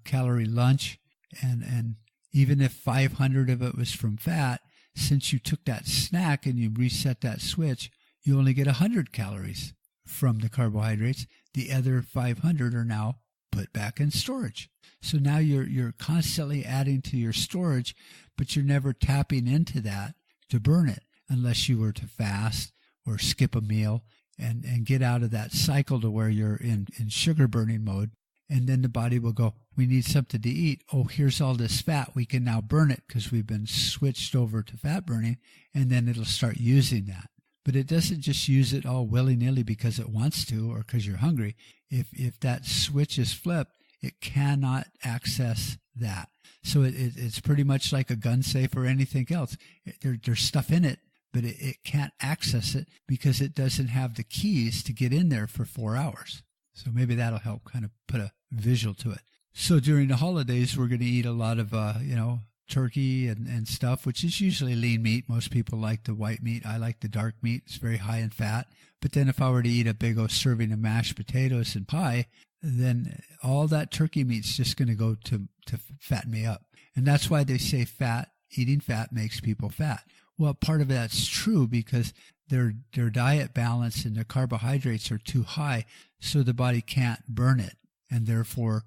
calorie lunch, and even if 500 of it was from fat, since you took that snack and you reset that switch, you only get 100 calories from the carbohydrates. The other 500 are now put back in storage. So now you're constantly adding to your storage, but you're never tapping into that to burn it unless you were to fast or skip a meal and get out of that cycle to where you're in sugar burning mode. And then the body will go, we need something to eat. Oh, here's all this fat. We can now burn it because we've been switched over to fat burning. And then it'll start using that. But it doesn't just use it all willy-nilly because it wants to or because you're hungry. If that switch is flipped, it cannot access that. So it's pretty much like a gun safe or anything else. There's stuff in it, but it can't access it because it doesn't have the keys to get in there for 4 hours. So maybe that'll help kind of put a visual to it. So during the holidays, we're going to eat a lot of, turkey and stuff, which is usually lean meat. Most people like the white meat. I like the dark meat. It's very high in fat. But then if I were to eat a big old serving of mashed potatoes and pie, then all that turkey meat's just going to go to fatten me up. And that's why they say eating fat makes people fat. Well, part of that's true because their diet balance and their carbohydrates are too high, so the body can't burn it. And therefore,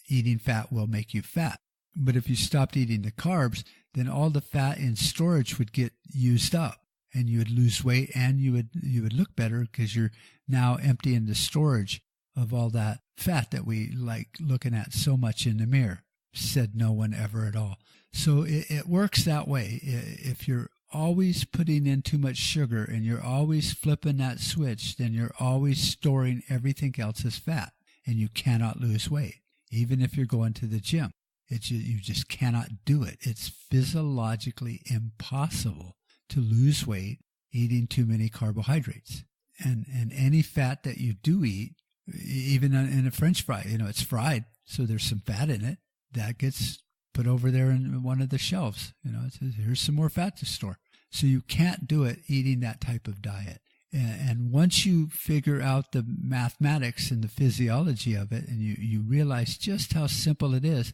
eating fat will make you fat. But if you stopped eating the carbs, then all the fat in storage would get used up, and you would lose weight, and you would look better because you're now emptying the storage of all that fat that we like looking at so much in the mirror. Said no one ever at all. So it works that way. If you're always putting in too much sugar and you're always flipping that switch, then you're always storing everything else as fat, and you cannot lose weight. Even if you're going to the gym, you just cannot do it. It's physiologically impossible to lose weight eating too many carbohydrates. And any fat that you do eat, even in a French fry, it's fried, so there's some fat in it. That gets put over there in one of the shelves. It says, here's some more fat to store. So you can't do it eating that type of diet. And once you figure out the mathematics and the physiology of it, and you realize just how simple it is,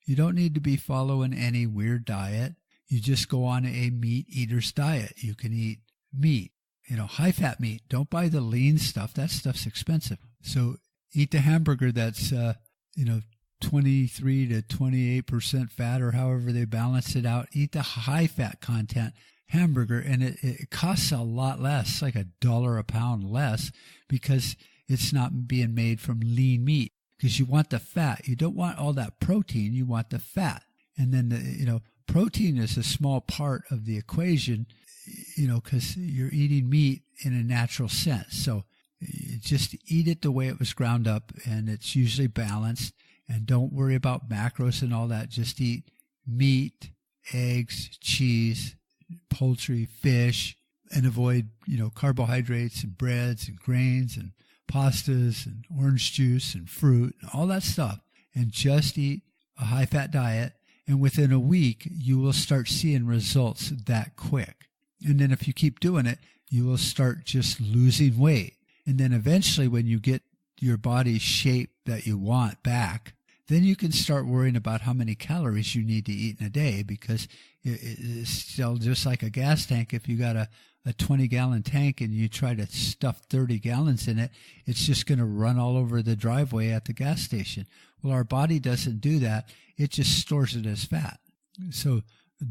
you don't need to be following any weird diet. You just go on a meat eater's diet. You can eat meat, high-fat meat. Don't buy the lean stuff. That stuff's expensive. So eat the hamburger that's, 23 to 28% fat, or however they balance it out. Eat the high-fat content hamburger, and it costs a lot less, like $1 a pound less, because it's not being made from lean meat. Because you want the fat. You don't want all that protein. You want the fat. And then, protein is a small part of the equation, because you're eating meat in a natural sense. So you just eat it the way it was ground up, and it's usually balanced. And don't worry about macros and all that. Just eat meat, eggs, cheese, poultry, fish, and avoid, carbohydrates and breads and grains and pastas and orange juice and fruit and all that stuff. And just eat a high-fat diet. And within a week, you will start seeing results that quick. And then if you keep doing it, you will start just losing weight. And then eventually, when you get your body's shape that you want back, then you can start worrying about how many calories you need to eat in a day, because it's still just like a gas tank. If you got a 20-gallon tank and you try to stuff 30 gallons in it, it's just going to run all over the driveway at the gas station. Well, our body doesn't do that. It just stores it as fat. So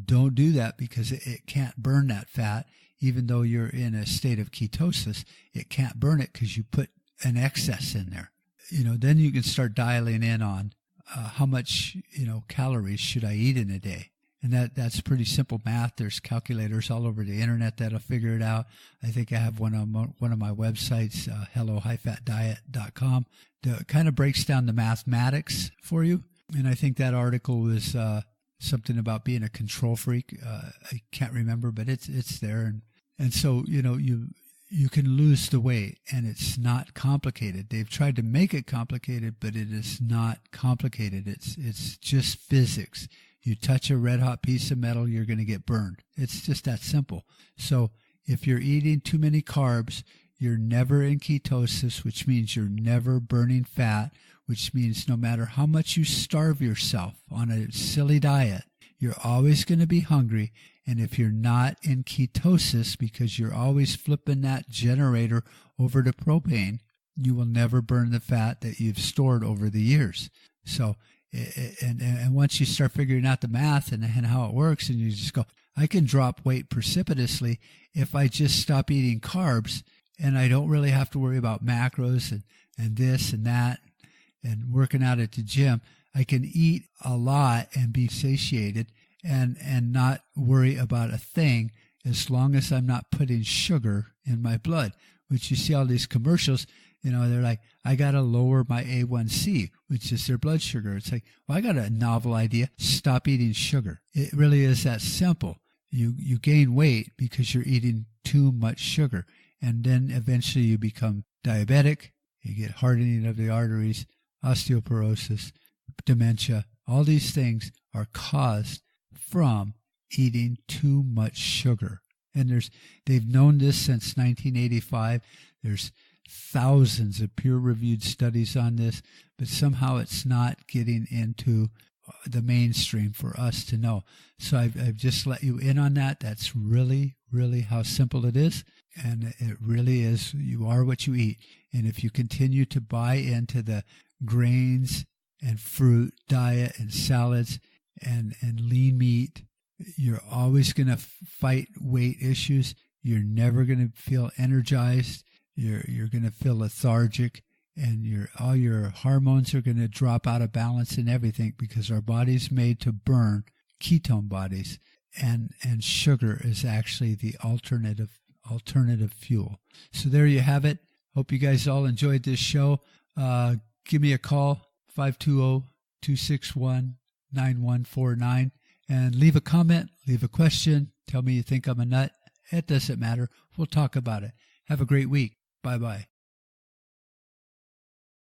don't do that, because it can't burn that fat. Even though you're in a state of ketosis, it can't burn it because you put an excess in there. Then you can start dialing in on how much, calories should I eat in a day. And that's pretty simple math. There's calculators all over the internet that'll figure it out. I think I have one on one of my websites, hellohighfatdiet.com, that kind of breaks down the mathematics for you. And I think that article was something about being a control freak. I can't remember, but it's there. And so, you can lose the weight, and it's not complicated. They've tried to make it complicated, but it is not complicated. It's just physics. You touch a red hot piece of metal, you're going to get burned. It's just that simple. So if you're eating too many carbs, you're never in ketosis, which means you're never burning fat, which means no matter how much you starve yourself on a silly diet, you're always going to be hungry. And if you're not in ketosis, because you're always flipping that generator over to propane, you will never burn the fat that you've stored over the years. So, and once you start figuring out the math and how it works, and you just go, I can drop weight precipitously if I just stop eating carbs, and I don't really have to worry about macros and this and that and working out at the gym. I can eat a lot and be satiated and not worry about a thing, as long as I'm not putting sugar in my blood. Which you see all these commercials, they're like, I got to lower my A1C, which is their blood sugar. It's like, well, I got a novel idea. Stop eating sugar. It really is that simple. You gain weight because you're eating too much sugar. And then eventually you become diabetic. You get hardening of the arteries, osteoporosis, dementia. All these things are caused from eating too much sugar. And they've known this since 1985. There's thousands of peer-reviewed studies on this, but somehow it's not getting into the mainstream for us to know. So I've just let you in on that. That's really, really how simple it is. And it really is. You are what you eat. And if you continue to buy into the grains and fruit diet and salads and lean meat, you're always going to fight weight issues. You're never going to feel energized. You're going to feel lethargic, and all your hormones are going to drop out of balance and everything, because our body's made to burn ketone bodies. and sugar is actually the alternative fuel. So there you have it. Hope you guys all enjoyed this show. Give me a call, 520-261-9149, and leave a comment, leave a question. Tell me you think I'm a nut. It doesn't matter. We'll talk about it. Have a great week. Bye-bye.